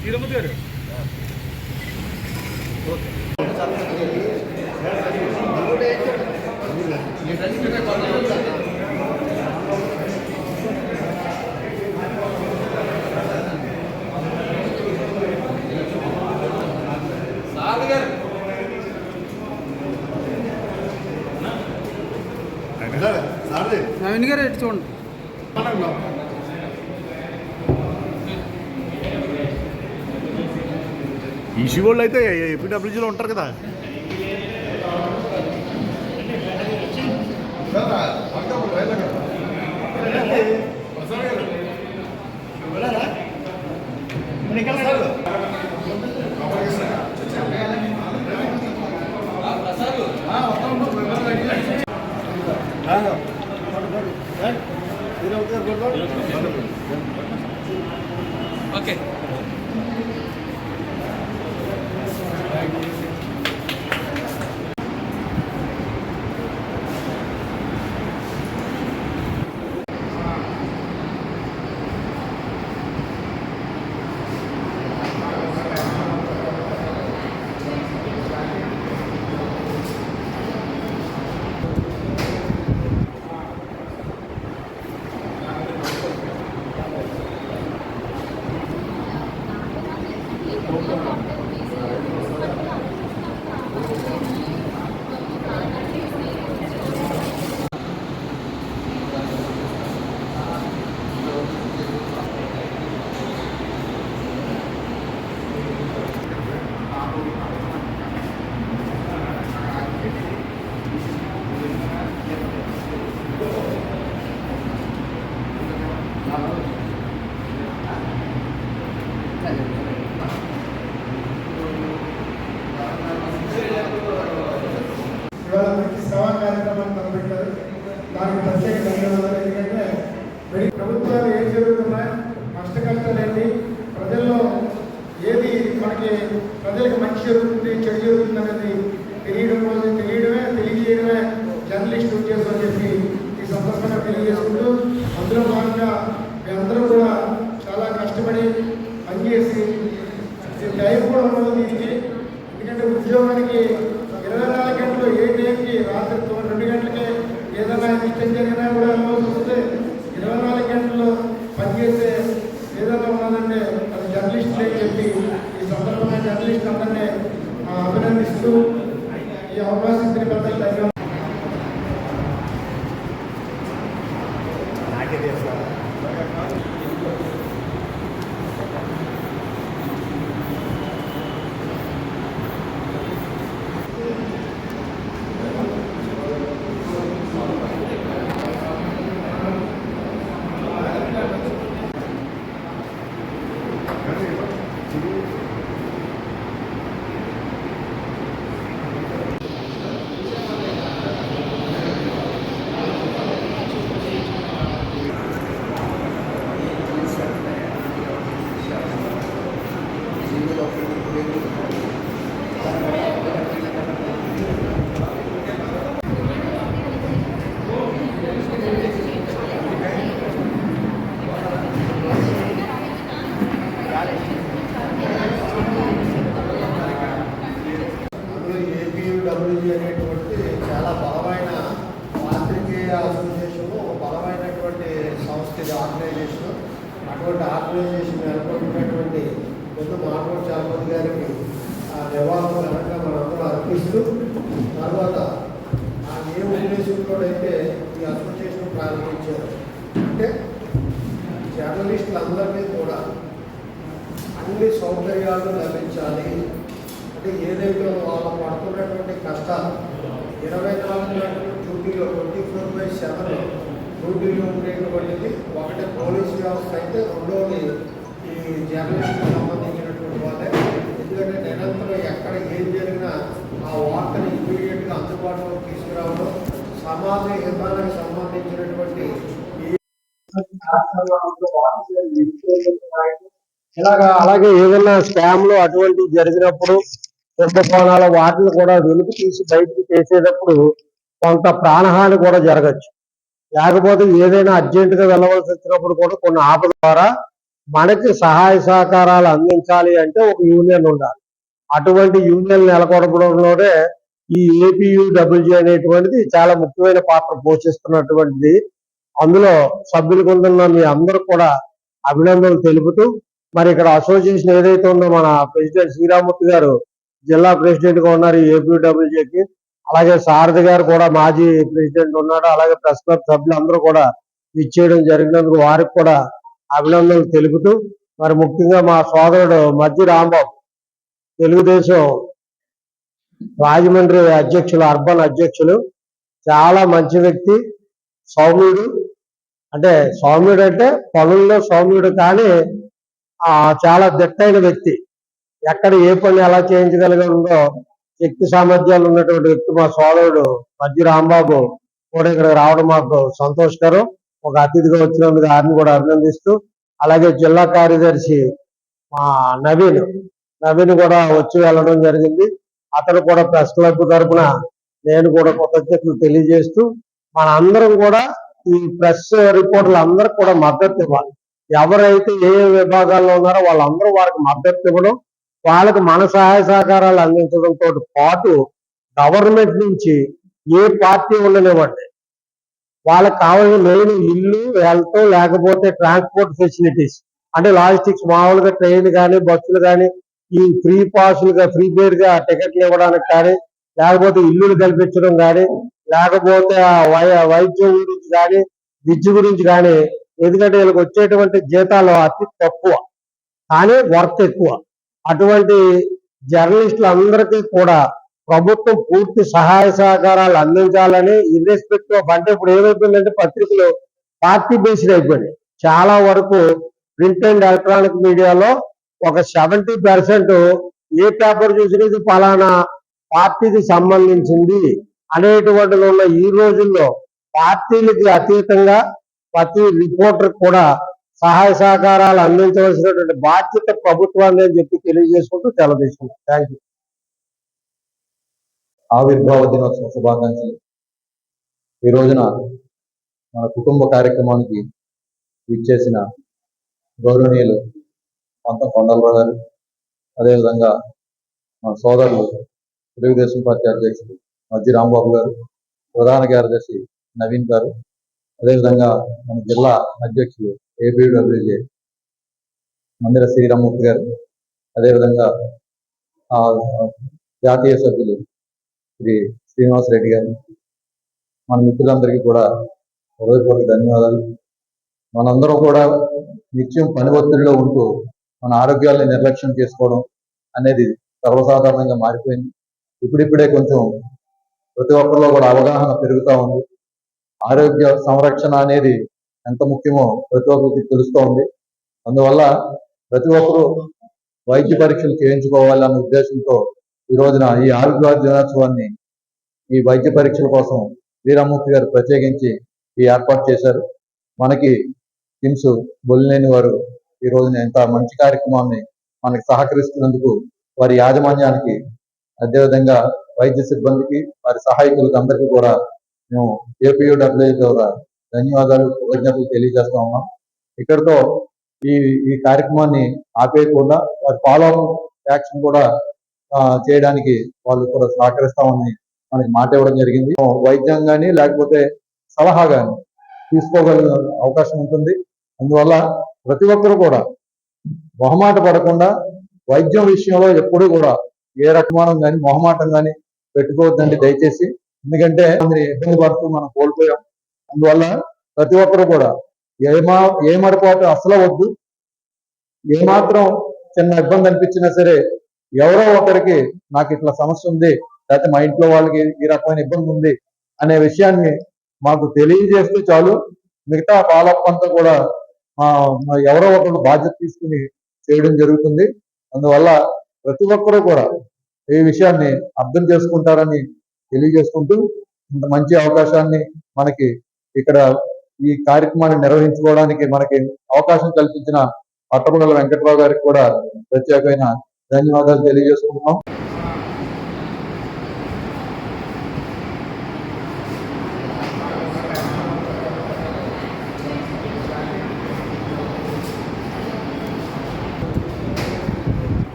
శ్రీరామూర్తి గారు నవీన్ గారు ఎటు చూడండి. ఈసీ వాళ్ళు అయితే ఏపీడబ్ల్యూజీలో ఉంటారు కదా. ఓకే ఇవాళ మంచి సేవా కార్యక్రమాన్ని మొదలుపెట్టారు. దానికి ప్రత్యేక ధన్యవాదాలు. ఎందుకంటే ప్రభుత్వాలు ఏం జరుగుతున్నాయి, కష్టాలు ఏంటి, ప్రజల్లో ఏది మనకి ప్రజలకు మంచి జరుగుతుంది చెడు జరుగుతుంది అనేది తెలియజేయడమే జర్నలిస్ట్ ఉద్దేశం అని చెప్పి ఈ సందర్భంగా తెలియజేసుకుంటూ, అందులో భాగంగా మేమందరూ కూడా చాలా కష్టపడి పనిచేసి టైం కూడా ఉండదు దీనికి. ఎందుకంటే ఉద్యోగానికి 24 గంటలు ఏ టైంకి రాత్రి 2 గంటలకే ఏదైనా ఇష్టం జరిగినా కూడా వస్తే 24 గంటలు పనిచేసే ఏదైనా ఉన్నదంటే అది జర్నలిస్ట్ అని చెప్పి ఈ సందర్భంగా జర్నలిస్ట్ అందరినీ అభినందిస్తూ ఈ అవకాశం ఇచ్చిన పెద్దలు ధన్యవాదాలు. ఏపీడబ్ల్యూజీ అనేటువంటి చాలా బలమైన పాత్రికేయ అసోసియేషన్, ఒక బలమైనటువంటి సంస్థ, ఆర్గనైజేషన్. అటువంటి ఆర్గనైజేషన్ నెలకొల్పినటువంటి ముందు మాటూరు చాలపతి గారికి ఆ నివాళులు కనుక మనందరూ అర్పిస్తూ, తర్వాత ఆ ఏ ఉద్దేశంతో అయితే ఈ అసోసియేషన్ ప్రారంభించారు అంటే జర్నలిస్టులందరినీ కూడా అన్ని సౌకర్యాలు లభించాలి. అంటే ఏదైతే వాళ్ళు పడుతున్నటువంటి కష్టాలు 24 గంటలు డ్యూటీలో 24/7 డ్యూటీలో ఉండేటువంటిది ఒకటి పోలీస్ వ్యవస్థ అయితే, రెండోది ఈ జర్నలిస్ట్కి సంబంధించినటువంటి వాళ్ళే. ఎందుకంటే నిరంతరం ఎక్కడ ఏం జరిగినా ఆ వార్తని ఇమీడియట్గా అందుబాటులోకి తీసుకురావడం, సమాజ హితానికి సంబంధించినటువంటి ఇలాగా. అలాగే ఏదైనా స్కామ్లు అటువంటి జరిగినప్పుడు కుంభకోణాల వాటిని కూడా వెలుగు తీసి బయటకు చేసేటప్పుడు కొంత ప్రాణహాని కూడా జరగచ్చు. లేకపోతే ఏదైనా అర్జెంటుగా వెళ్ళవలసి వచ్చినప్పుడు కూడా కొన్ని ఆపద ద్వారా మనకి సహాయ సహకారాలు అందించాలి అంటే ఒక యూనియన్ ఉండాలి. అటువంటి యూనియన్ నెలకొల్పడంలోనే ఈ ఏపీయూడబ్ల్యూజీ అనేటువంటిది చాలా ముఖ్యమైన పాత్ర పోషిస్తున్నటువంటిది. అందులో సభ్యులు కొంటున్న మీ అందరూ కూడా అభినందనలు తెలుపుతూ, మరి ఇక్కడ అసోసియేషన్ ఏదైతే ఉందో మన ప్రెసిడెంట్ శ్రీరామూర్తి గారు జిల్లా ప్రెసిడెంట్ గా ఉన్నారు ఏపీడబ్ల్యూజేకి. అలాగే సారథి గారు కూడా మాజీ ప్రెసిడెంట్ ఉన్నాడు. అలాగే ప్రెస్ క్లబ్ సభ్యులు అందరూ కూడా ఇచ్చేయడం జరిగినందుకు వారికి కూడా అభినందనలు తెలుపుతూ, మరి ముఖ్యంగా మా సోదరుడు మధ్య రాంబాబు తెలుగుదేశం రాజమండ్రి అధ్యక్షులు, అర్బన్ అధ్యక్షులు, చాలా మంచి వ్యక్తి, సౌమ్యుడు. అంటే సౌమ్యుడు అంటే పనుల్లో సౌమ్యుడు, కానీ చాలా దిట్టైన వ్యక్తి. ఎక్కడ ఏ పని ఎలా చేయించగలిగిందో శక్తి సామర్థ్యాలు ఉన్నటువంటి వ్యక్తి మా సోదరుడు మధ్య రాంబాబు కూడా ఇక్కడ రావడం మాకు సంతోషకరం. ఒక అతిథిగా వచ్చినందుకు ఆయన్ని కూడా అభినందిస్తూ, అలాగే జిల్లా కార్యదర్శి మా నవీన్ కూడా వచ్చి వెళ్ళడం జరిగింది. అతను కూడా ప్రెస్ క్లబ్ తరఫున నేను కూడా కృతజ్ఞతలు తెలియజేస్తూ, మన అందరం కూడా ఈ ప్రెస్ రిపోర్టర్లు అందరికి కూడా మద్దతు ఇవ్వాలి. ఎవరైతే ఏ విభాగాల్లో ఉన్నారో వాళ్ళందరూ వారికి మద్దతు ఇవ్వడం, వాళ్ళకి మన సహాయ సహకారాలు అందించడంతో పాటు గవర్నమెంట్ నుంచి ఏ పార్టీ ఉండనివ్వండి, వాళ్ళకి కావాల్సిన మెయిన్ ఇల్లు, హెల్త్, లేకపోతే ట్రాన్స్పోర్ట్ ఫెసిలిటీస్ అంటే లాజిస్టిక్స్, మామూలుగా ట్రైన్ కానీ బస్సులు కానీ ఈ ఫ్రీ పాసులుగా ప్రీపెయిడ్ గా టికెట్లు ఇవ్వడానికి కానీ, లేకపోతే ఇల్లులు కల్పించడం కానీ, లేకపోతే వైద్యం గురించి కానీ, విద్య గురించి కానీ. ఎందుకంటే వీళ్ళకి వచ్చేటువంటి జీతాలు అతి తక్కువ కానీ వర్క్ ఎక్కువ. అటువంటి జర్నలిస్టులందరికీ కూడా ప్రభుత్వం పూర్తి సహాయ సహకారాలు అందించాలని, ఇర్రెస్పెక్టివ్ ఆఫ్, అంటే ఇప్పుడు ఏమైపోయిందంటే పత్రికలు పార్టీ బేస్డ్ అయిపోయినాయి. చాలా వరకు ప్రింట్ అండ్ ఎలక్ట్రానిక్ మీడియాలో ఒక 70% ఏ పేపర్ చూసినది ఫలానా పార్టీకి సంబంధించింది అనేటువంటిది ఉన్న ఈ రోజుల్లో పార్టీలకి అతీతంగా ప్రతి రిపోర్టర్ కూడా సహాయ సహకారాలు అందించవలసినటువంటి బాధ్యత ప్రభుత్వాన్ని అని చెప్పి తెలియజేసుకుంటూ సెలవు తీసుకుంటాం. Thank you. ఆవిర్భావ దినోత్సవ శుభాకాంక్షలు. ఈ రోజున మన కుటుంబ కార్యక్రమానికి ఇచ్చేసిన గౌరవనీయులు పంతం కొండలరావు గారు, అదేవిధంగా మన సోదరులు తెలుగుదేశం పార్టీ అధ్యక్షులు మధ్య రాంబాబు గారు, ప్రధాన కార్యదర్శి నవీన్ గారు, అదేవిధంగా మన జిల్లా అధ్యక్షులు ఏపీడబ్ల్యూజే మందిర శ్రీరామూర్తి గారు, అదేవిధంగా జాతీయ సభ్యులు శ్రీ శ్రీనివాస్ రెడ్డి గారు, మన మిత్రులందరికీ కూడా హృదయపూర్వక ధన్యవాదాలు. మనందరం కూడా నిత్యం పని ఒత్తిడిలో ఉంటూ మన ఆరోగ్యాన్ని నిర్లక్ష్యం చేసుకోవడం అనేది సర్వసాధారణంగా మారిపోయింది. ఇప్పుడిప్పుడే కొంచెం ప్రతి ఒక్కరిలో కూడా అవగాహన పెరుగుతూ ఉంది. ఆరోగ్య సంరక్షణ అనేది ఎంత ముఖ్యమో ప్రతి ఒక్కరికి తెలుస్తూ ఉంది. అందువల్ల ప్రతి ఒక్కరూ వైద్య పరీక్షలు చేయించుకోవాలన్న ఉద్దేశంతో ఈ రోజున ఈ ఆరోగ్య దినోత్సవాన్ని, ఈ వైద్య పరీక్షల కోసం శ్రీరామూర్తి గారు ప్రత్యేకించి ఈ ఏర్పాటు చేశారు. మనకి కిమ్స్ బొల్లినేని వారు ఈ రోజున ఎంత మంచి కార్యక్రమాన్ని మనకి సహకరిస్తున్నందుకు వారి యాజమాన్యానికి, అదేవిధంగా వైద్య సిబ్బందికి, వారి సహాయకులకు అందరికీ కూడా మేము ఏపీయూడబ్ల్యూజే ద్వారా ధన్యవాదాలు, కృతజ్ఞతలు తెలియజేస్తా ఉన్నాం. ఇక్కడితో ఈ కార్యక్రమాన్ని ఆపేయకుండా వారి ఫాలో యాక్షన్ కూడా చేయడానికి వాళ్ళు కూడా సహకరిస్తామని మనకి మాట ఇవ్వడం జరిగింది. వైద్యం కానీ లేకపోతే సలహా కానీ తీసుకోగలిగిన అవకాశం ఉంటుంది. అందువల్ల ప్రతి ఒక్కరు కూడా మొహమాట పడకుండా వైద్యం విషయంలో ఎప్పుడూ కూడా ఏ రకమానం కానీ మొహమాటం కానీ పెట్టుకోవద్దండి దయచేసి. ఎందుకంటే ఇబ్బంది పడుతూ మనం కోల్పోయాం. అందువల్ల ప్రతి ఒక్కరు కూడా ఏమరపాటు అసలు వద్దు. ఏమాత్రం చిన్న ఇబ్బంది అనిపించినా సరే ఎవరో ఒకరికి నాకు ఇట్లా సమస్య ఉంది, లేకపోతే మా ఇంట్లో వాళ్ళకి ఈ రకమైన ఇబ్బంది ఉంది అనే విషయాన్ని మాకు తెలియజేస్తే చాలు. మిగతా ఫాలోఅప్ అంతా కూడా ఎవరో ఒకరు బాధ్యత తీసుకుని చేయడం జరుగుతుంది. అందువల్ల ప్రతి ఒక్కరూ కూడా ఈ విషయాన్ని అర్థం చేసుకుంటారని తెలియజేసుకుంటూ, ఇంత మంచి అవకాశాన్ని మనకి ఇక్కడ ఈ కార్యక్రమాన్ని నిర్వహించుకోవడానికి మనకి అవకాశం కల్పించిన పట్టమగల వెంకట్రావు గారికి కూడా ప్రత్యేకమైన ధన్యవాదాలు తెలియజేసుకుంటున్నాం.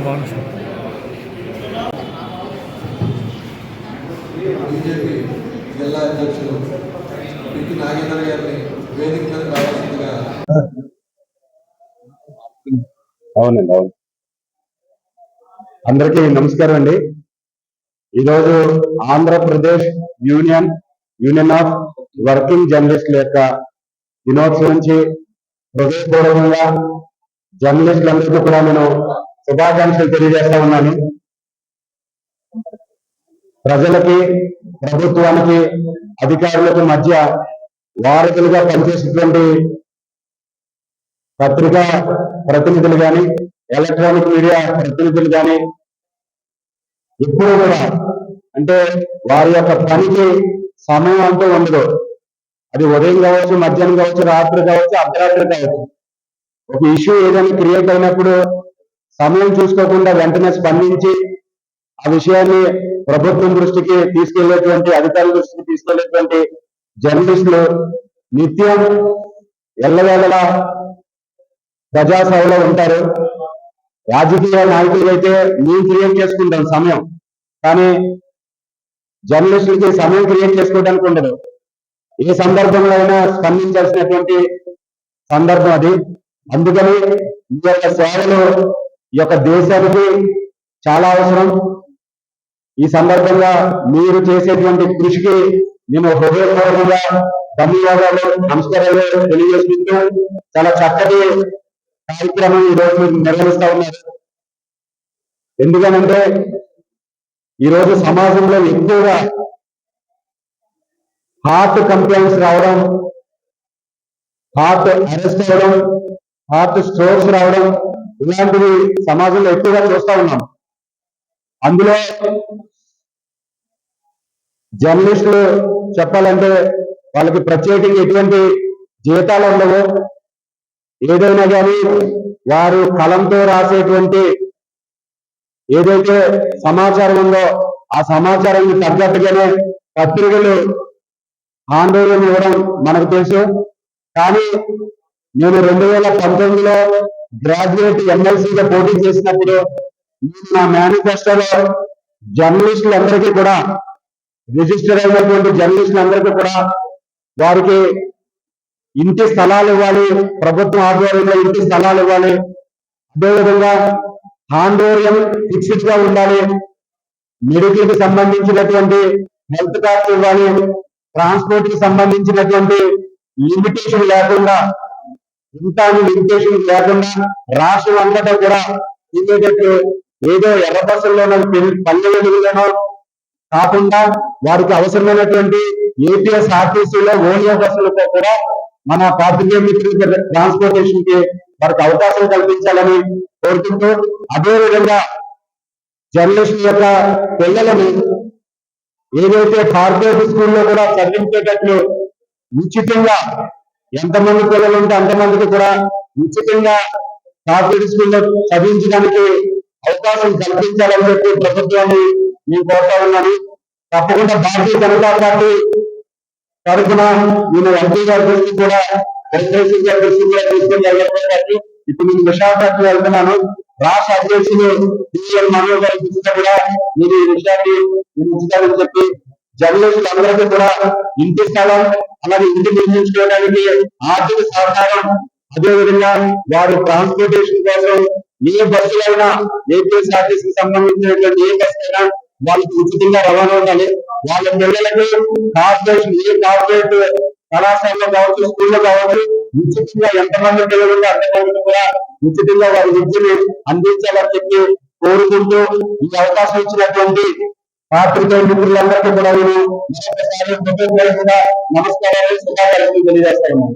బాగుంది సార్. బీజేపీ జిల్లా అధ్యక్షులు పికి నాగేంద్ర గారిని వేదిక మీద రావాల్సిందిగా. అవునండి, అవును. అందరికీ నమస్కారం అండి. ఈరోజు ఆంధ్రప్రదేశ్ యూనియన్ ఆఫ్ వర్కింగ్ జర్నలిస్టుల యొక్క దినోత్సవం నుంచి హృదయపూర్వకంగా జర్నలిస్టులందరికీ కూడా నేను శుభాకాంక్షలు తెలియజేస్తా ఉన్నాను. ప్రజలకి, ప్రభుత్వానికి, అధికారులకు మధ్య వారధులుగా పనిచేసేటువంటి పత్రికా ప్రతినిధులు కానీ, ఎలక్ట్రానిక్ మీడియా ప్రతినిధులు కానీ ఇప్పుడు కూడా అంటే వారి యొక్క పనికి సమయం అంటూ ఉండదు. అది ఉదయం కావచ్చు, మధ్యాహ్నం కావచ్చు, రాత్రి కావచ్చు, అర్ధరాత్రి కావచ్చు. ఒక ఇష్యూ ఏదైనా క్రియేట్ అయినప్పుడు సమయం చూసుకోకుండా వెంటనే స్పందించి ఆ విషయాన్ని ప్రభుత్వం దృష్టికి తీసుకెళ్లేటువంటి, అధికారుల దృష్టికి తీసుకెళ్లేటువంటి జర్నలిస్టులు నిత్యం ఎల్లవేళలా ప్రజాసేవలో ఉంటారు. రాజకీయ నాయకులు అయితే మేము క్రియేట్ చేసుకుంటాం సమయం, కానీ జర్నలిస్టులకి సమయం క్రియేట్ చేసుకోవడానికి ఉండదు. ఏ సందర్భంలో అయినా స్పందించాల్సినటువంటి సందర్భం అది. అందుకని ఈ యొక్క సేవలు ఈ యొక్క దేశానికి చాలా అవసరం. ఈ సందర్భంగా మీరు చేసేటువంటి కృషికి నేను హృదయపూర్వకంగా ధన్యవాదాలు, నమస్కారాలు తెలియజేసుకుంటూ చాలా చక్కటి కార్యక్రమం ఈరోజు మీరు నిర్వహిస్తా ఉన్నారు. ఎందుకనంటే ఈరోజు సమాజంలో ఎక్కువగా హార్ట్ కంప్లైంట్స్ రావడం, హార్ట్ అరెస్ట్ అవ్వడం, హార్ట్ స్ట్రోక్స్ రావడం ఇలాంటివి సమాజంలో ఎక్కువగా చూస్తా ఉన్నాం. అందులో జర్నలిస్టులు చెప్పాలంటే వాళ్ళకి ప్రత్యేకంగా ఎటువంటి జీతాలు ఉండవు. ఏదైనా కానీ వారు కలంతో రాసేటువంటి ఏదైతే సమాచారం ఉందో ఆ సమాచారాన్ని తగ్గట్టుగానే పత్రికలు ఆందోళన ఇవ్వడం మనకు తెలుసు. కానీ నేను 2019లో గ్రాడ్యుయేట్ ఎమ్మెల్సీగా పోటీ చేసినప్పుడు నా మేనిఫెస్టోలో జర్నలిస్టులందరికీ కూడా, రిజిస్టర్ అయినటువంటి జర్నలిస్టులందరికీ కూడా వారికి ఇంటి స్థలాలు ఇవ్వాలి, ప్రభుత్వం ఆధ్వర్యంలో ఇంటి స్థలాలు ఇవ్వాలి, అదేవిధంగా హాండోరియం ఫిక్స్డ్ గా ఉండాలి, మెడికల్ కి సంబంధించినటువంటి హెల్త్ కార్డు ఇవ్వాలి, ట్రాన్స్పోర్ట్ కి సంబంధించినటువంటి లిమిటేషన్ లేకుండా, లిమిటేషన్ లేకుండా రాష్ట్రం అంతటా కూడా ఇమీడియట్ ఏదో ఎర్ర బస్సుల్లోనో పల్లె వెలుగులోనో కాకుండా వారికి అవసరమైనటువంటి ఏపీఎస్ ఆర్టీసీలో ఓలియో బస్సులతో కూడా మన పాత్రికేయ మిత్రులకి ట్రాన్స్పోర్టేషన్ కి వారికి అవకాశం కల్పించాలని కోరుకుంటూ, అదేవిధంగా జర్నలిస్ట్ యొక్క పిల్లలను ఏదైతే కార్పొరేట్ స్కూల్లో కూడా చదివించేటట్లు ఉచితంగా ఎంతమంది పిల్లలు ఉంటే అంతమందికి కూడా ఉచితంగా కార్పొరేట్ స్కూల్లో చదివించడానికి అవకాశం కల్పించాలని చెప్పి ప్రభుత్వాన్ని నేను కోరుతా ఉన్నాను. తప్పకుండా భారతీయ జనతా పార్టీ తరఫున నేను ఎంపీ గారి దృష్టి కూడా, ఎస్ఐసి గారి దృష్టి కూడా తీసుకుని ఇప్పుడు నేను విశాఖపట్నం వెళ్తున్నాను. రాష్ట్ర అధ్యక్షులు డిఎల్ మనోహర్ గారి దృష్టిలో కూడా మీరు ఈ విషయాన్ని ఉంచుతారని చెప్పి జర్నలిస్టులు అందరికీ కూడా ఇంటి స్థలం అలాగే ఇంటి నిర్మించుకోవడానికి ఆర్థిక సహకారం, అదేవిధంగా వారు ట్రాన్స్పోర్టేషన్ కోసం ఏ బస్సులైనా ఏపీఎస్ఆర్టీసీకి సంబంధించినటువంటి ఏ బస్సు అయినా వాళ్ళకి ఉచితంగా రవాణా ఉండాలి. వాళ్ళ పిల్లలకి కార్పొరేషన్ ఏ కార్పొరేట్ కళాశాలలో కావచ్చు, స్కూల్లో కావచ్చు, ఉచితంగా ఎంతమంది పిల్లలు అంతమంది కూడా ఉచితంగా వారి విద్యను అందించాలని చెప్పి కోరుకుంటూ ఈ అవకాశం ఇచ్చినటువంటి పాత్రికేయ మిత్రులందరికీ కూడా నేను మరొకసారి కృతజ్ఞతగా నమస్కారాలు, శుభాకాంక్షలు తెలియజేస్తాను.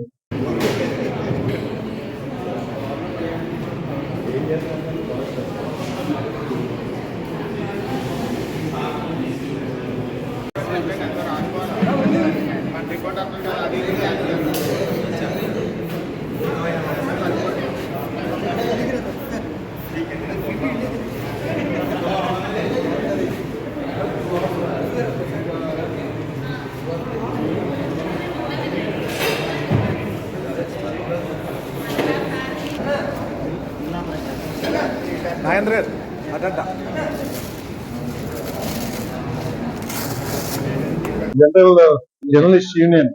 జర్నలిస్ట్ యూనియన్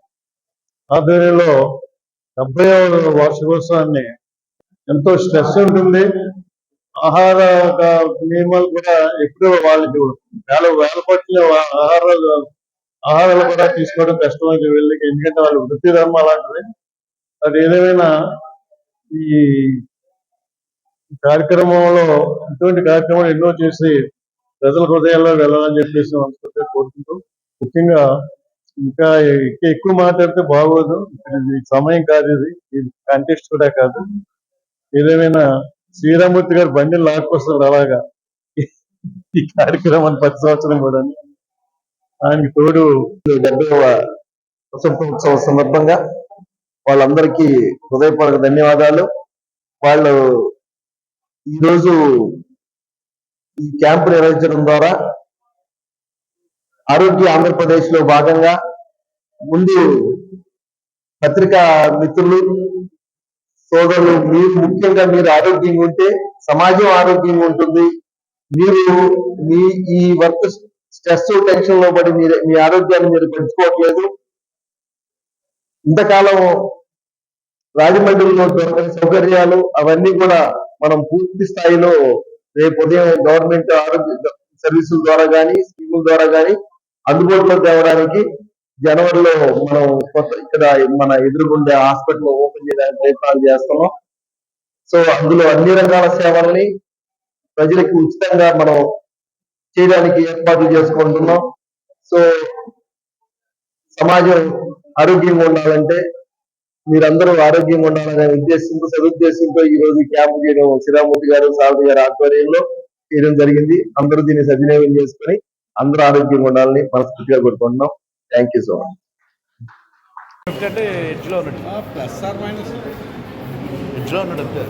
ఆధ్వర్యంలో 70వ వార్షికోత్సవాన్ని ఎంతో స్ట్రెస్ ఉంటుంది. ఆహార నియమాలు కూడా ఎప్పుడూ వాళ్ళకి వేల పట్ల ఆహారాలు కూడా తీసుకోవడం కష్టమైంది వీళ్ళకి, ఎందుకంటే వాళ్ళు వృత్తి ధర్మం అలాంటిది. అది ఏదేమైనా ఈ కార్యక్రమంలో ఇటువంటి కార్యక్రమాలు ఎన్నో చేసి ప్రజల హృదయాల్లో వెళ్ళాలని చెప్పేసి మనస్ఫూర్తిగా కోరుకుంటూ, ముఖ్యంగా ఇంకా ఎక్కువ మాట్లాడితే బాగోదు, ఇది సమయం కాదు, ఇది కంటెస్ట్ కూడా కాదు. ఏదేమైనా శ్రీరామూర్తి గారు బండిని లాక్కొస్తారు అలాగా ఈ కార్యక్రమాన్ని 10 సంవత్సరం కూడా. ఆయనకి తోడు 70వ వసంతోత్సవం సందర్భంగా వాళ్ళందరికీ హృదయపూర్వక ధన్యవాదాలు. వాళ్ళు ఈరోజు ఈ క్యాంపు నిర్వహించడం ద్వారా ఆరోగ్య ఆంధ్రప్రదేశ్ లో భాగంగా ముందు పత్రికా మిత్రులు, సోదరులు, మీరు ముఖ్యంగా మీరు ఆరోగ్యంగా ఉంటే సమాజం ఆరోగ్యంగా ఉంటుంది. మీరు ఈ వర్క్ స్ట్రెస్ టెన్షన్ లో పడి మీ ఆరోగ్యాన్ని మీరు పెంచుకోవట్లేదు. ఇంతకాలం రాజమండ్రిలో దొరకని సౌకర్యాలు అవన్నీ కూడా మనం పూర్తి స్థాయిలో రేపు ఉదయం గవర్నమెంట్ ఆరోగ్య సర్వీసుల ద్వారా కానీ, స్కీముల ద్వారా కానీ అందుబాటులో తేవడానికి జనవరిలో మనం ఇక్కడ మన ఎదురుగుండే హాస్పిటల్ ఓపెన్ చేయడానికి ప్రయత్నాలు చేస్తున్నాం. సో అందులో అన్ని రకాల సేవల్ని ప్రజలకు ఉచితంగా మనం చేయడానికి ఏర్పాట్లు చేసుకుంటున్నాం. సో సమాజం ఆరోగ్యంగా ఉండాలంటే మీరందరూ ఆరోగ్యంగా ఉండాలనే ఉద్దేశంతో, సదుద్దేశంతో ఈ రోజు క్యాంపు చేయడం శ్రీరామూర్తి గారు, సారథి గారి ఆధ్వర్యంలో చేయడం జరిగింది. అందరూ దీన్ని సద్వినియోగం చేసుకుని అందరూ ఆరోగ్యంగా ఉండాలని మనస్ఫూర్తిగా కోరుకుంటున్నాం. Thank you so much. Plus or minus ఎడ్జ్లో ఉన్నాడు అంతే.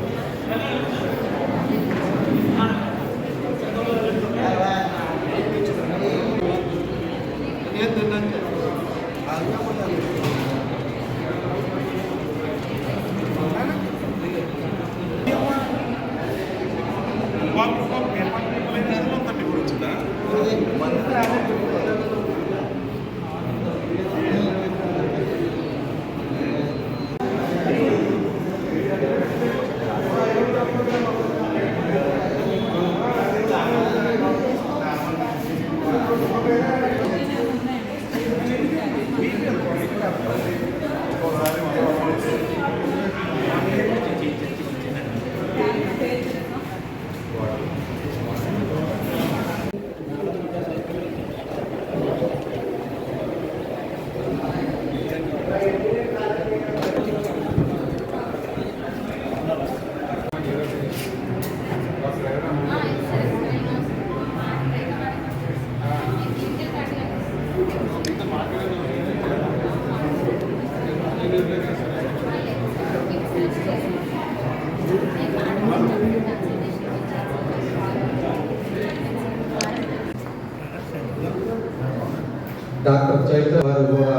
డాక్టర్ చైతన్య వారు కూడా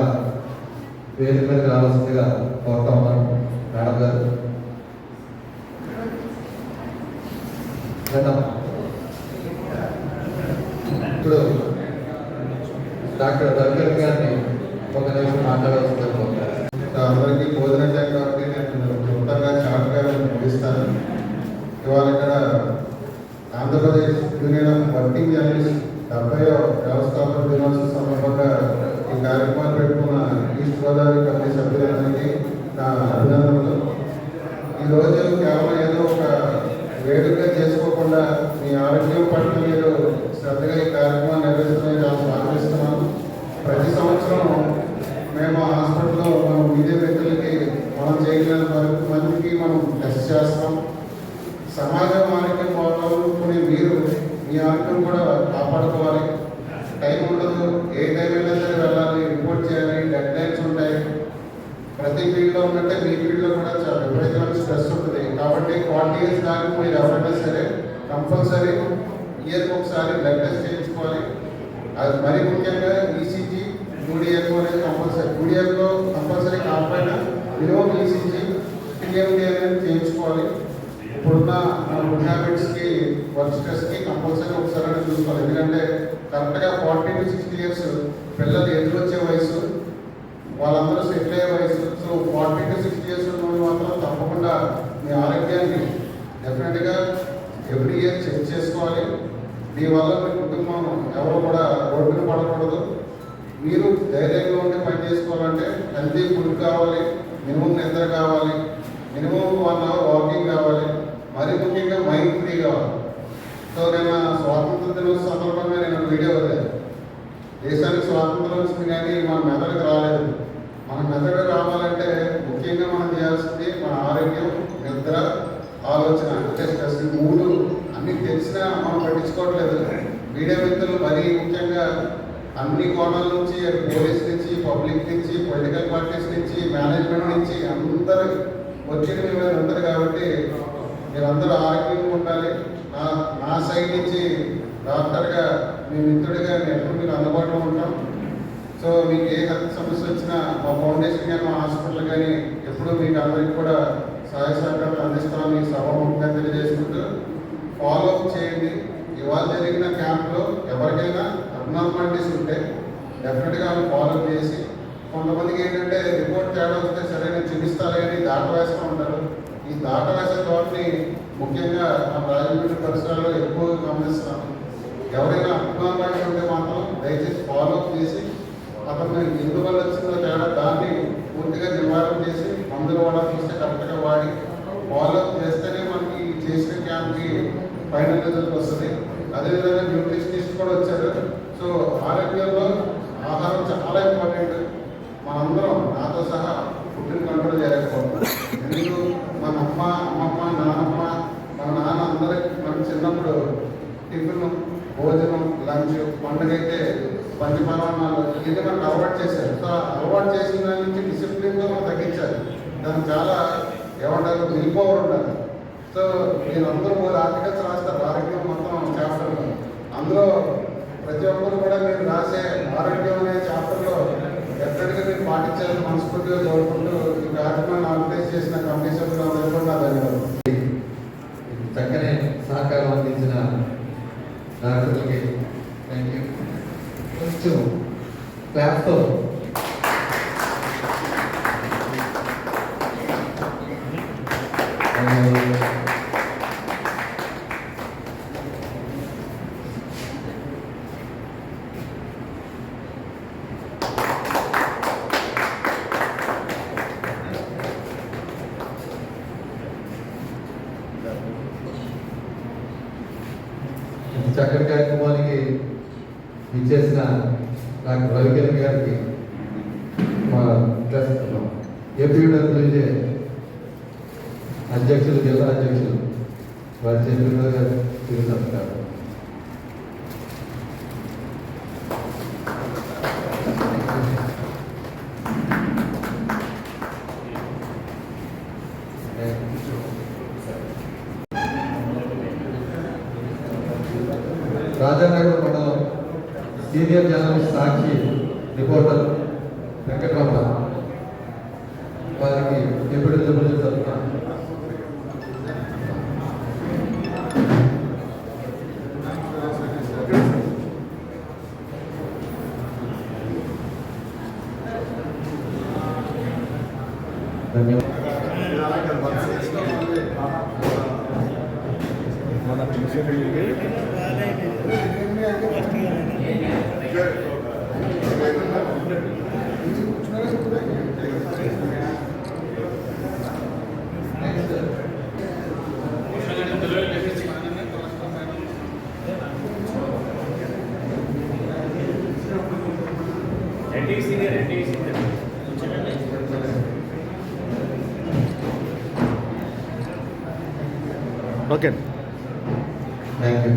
వేదిక మీద రావాల్సిందిగా కోరుతా ఉన్నాను. మేడం గారు మేడం ఇప్పుడు డాక్టర్ రవికర్ గారిని ఒక నిమిషం మాట్లాడవలసింది అందరికీ భోజనం టైం కాబట్టి నేను క్లుప్తంగా షార్ట్గా ముగిస్తాను. ఇవాళ ఇక్కడ Andhra Pradesh union of working journalist 70వ వ్యవస్థాపక దినోత్సవం సందర్భంగా ఈ కార్యక్రమాలు పెట్టుకున్న ఈస్ట్ గోదావరి కమిటీ సభ్యులందరికీ నా అభినందనలు. ఈరోజు కేవలం ఏదో ఒక వేడుకగా చేసుకోకుండా మీ ఆరోగ్యం పట్ల మీరు శ్రద్ధగా ఈ కార్యక్రమాన్ని నిర్వహిస్తున్నారని చాలా స్వాగతిస్తున్నాను. ప్రతి సంవత్సరం మేము హాస్పిటల్లో మనం మీడియా వ్యక్తులకి మనం చేయగలిగిన వరకు మందికి మనం టెస్ట్ చేస్తాం. సమాజం ఆరోగ్యం పోవాలనుకునే మీరు మీ ఆరోగ్యం కూడా కాపాడుకోవాలి. టైం ఉండదు, ఏ టైం అయినా సరే వెళ్ళాలి, రిపోర్ట్ చేయాలి, డెడ్ లైన్స్ ఉంటాయి. ప్రతి ఫీల్డ్లో ఉన్నట్టే మీ ఫీల్డ్లో కూడా చాలా విపరీతమైన స్ట్రెస్ ఉంటుంది. కాబట్టి 40 years దాకా మీరు ఎవరైనా సరే కంపల్సరీ ఇయర్కి ఒకసారి బ్లడ్ టెస్ట్ చేయించుకోవాలి. అది మరీ ముఖ్యంగా ఈసీజీ, యూడిఎఫ్ఓ అనేది కంపల్సరీ. యూడిఎఫ్ఓ కంపల్సరీ కాకపోయినా మినిమం ఈసీజీ, టీఎండి అనేది చేయించుకోవాలి. ఇప్పుడున్న గుడ్ హ్యాబిట్స్కి, వర్క్ స్ట్రెస్కి కంపల్సరీ ఒకసారి చూసుకోవాలి. ఎందుకంటే కరెక్ట్గా 40 to 60 years పిల్లలు ఎదురొచ్చే వయసు, వాళ్ళందరూ సెటిల్ అయ్యే వయసు. సో 40 to 60 years ఉన్న మాత్రం తప్పకుండా మీ ఆరోగ్యాన్ని డెఫినెట్గా ఎవ్రీ ఇయర్ చెక్ చేసుకోవాలి. దీనివల్ల మీ కుటుంబం ఎవరు కూడా రోడ్డున పడకూడదు. మీరు ధైర్యంగా ఉండి పని చేసుకోవాలంటే హెల్తీ ఫుడ్ కావాలి, మినిమం నిద్ర కావాలి, మినిమం 1 hour వాకింగ్ కావాలి, మరీ ముఖ్యంగా మైండ్ ఫ్రీ కావాలి. సో నేను స్వాతంత్ర దినోత్సవం సందర్భంగా నేను వీడియో వదిలేదు. దేశానికి స్వాతంత్రం వచ్చింది కానీ మన మెదడుకు రాలేదు. మన మెదడు రావాలంటే ముఖ్యంగా మనం చేయాల్సింది మన ఆరోగ్యం, నిద్ర, ఆలోచన, అంటే స్ట్రెస్. 3 అన్నీ తెలిసినా మనం పట్టించుకోవట్లేదు. మీడియా వ్యక్తులు మరీ ముఖ్యంగా అన్ని కోణాల నుంచి, పోలీస్ నుంచి, పబ్లిక్ నుంచి, పొలిటికల్ పార్టీస్ నుంచి, మేనేజ్మెంట్ నుంచి అందరూ ఒత్తిడి మీ మీద ఉంటుంది. కాబట్టి మీరందరూ ఆరోగ్యంగా ఉండాలి. నా సైడ్ నుంచి డాక్టర్గా, మీ మిత్రుడిగా నేను ఎప్పుడు మీకు అందుబాటులో ఉంటాం. సో మీకు ఏ హెల్త్ సమస్య వచ్చినా మా ఫౌండేషన్ కానీ, మా హాస్పిటల్ కానీ ఎప్పుడూ మీకు అందరికీ కూడా సహాయ సహకారాలు అందిస్తామని సభాముఖంగా తెలియజేసుకుంటూ ఫాలో అప్ చేయండి. ఇవాళ జరిగిన క్యాంప్లో ఎవరికైనా అబ్నార్మాలిటీస్ ఉంటే డెఫినెట్గా వాళ్ళు ఫాలో అప్ చేసి, కొంతమందికి ఏంటంటే రిపోర్ట్ తేడా వస్తే సరే నేను చూపిస్తాను కానీ దాట వేస్తూ ఉంటారు. ఈ దాట వేసే తోటని ముఖ్యంగా మన రాజమండ్రి పరిసరాల్లో ఎక్కువ గమనిస్తున్నాను. ఎవరైనా అబ్నార్మాలిటీ ఉంటే మాత్రం దయచేసి ఫాలో అప్ చేసి అతను ఎందువల్ల వచ్చిందో తేడా దాన్ని పూర్తిగా నివారణ చేసి మందులు వాడాల్సి వస్తే కరెక్ట్గా వాడి ఫాలో అప్ చేస్తేనే మనకి చేసిన క్యాంప్కి ఫైనల్ రిజల్ట్ వస్తుంది. అదేవిధంగా న్యూట్రిషనిస్ట్ కూడా వచ్చారు. సో ఆరోగ్యంలో ఆహారం చాలా ఇంపార్టెంట్. మనందరం నాతో సహా ఫుడ్ని కంట్రోల్ చేయలేకపోతున్నాం. ఎందుకు మన అమ్మమ్మ, నాన్నమ్మ, మన నాన్న అందరికి మనం చిన్నప్పుడు టిఫిన్, భోజనం, లంచ్, పండుగైతే పంచపరమాణాలు ఇది మనకు అలవాటు చేశారు. సో అలవాటు చేసిన దాని నుంచి డిసిప్లిన్గా మనం తగ్గించాలి. దానికి చాలా ఏమంటారు విల్ పవర్ ఉండాలి. సో మీరు అందరూ 3 ఆర్టికల్స్ రాస్తారు ఆరోగ్యం మొత్తం చాప్టర్లో. అందులో ప్రతి ఒక్కరు కూడా మీరు రాసే ఆరోగ్యం అనే చాప్టర్లో ఎక్కడికి మీరు పాటించాలని మనస్ఫూర్తిగా కోరుకుంటూ ఈ కార్యక్రమాన్ని ఆర్గనైజ్ చేసిన కమిటీ సభ్యులు అందరూ కూడా నా ధన్యవాదాలు. చక్కని సహకారం అందించిన డాక్టర్లకి థ్యాంక్ యూ. కొంచెం క్లాస్తో చక్కటి కార్యక్రమానికి ఇచ్చేసిన డాక్టర్ రవికిరణ్ గారికి మా ఏపీడబ్ల్యూజే అధ్యక్షులు, జిల్లా అధ్యక్షులు వారి చేతుల్లో తిరుగుతారు. రాజానగర్ మండలం సీనియర్ జర్నలిస్ట్ సాక్షి రిపోర్టర్ వెంకటరమణ వారికి డిప్యూటీ జనరల్ తరఫున మన పెన్షన్ ఓకే థ్యాంక్ యూ.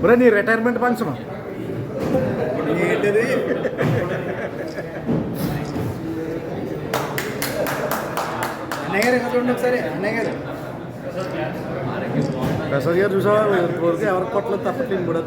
ఒరే నీ రిటైర్మెంట్ ఫంక్షన్ ఏంటిది? అన్నయ్య గారు చూడండి ఒకసారి. అన్నయ్య గారు ప్రసాద్ గారు చూసావా? కోరిక ఎవరికి కొట్టలేదు తప్పట్లేదు కూడా.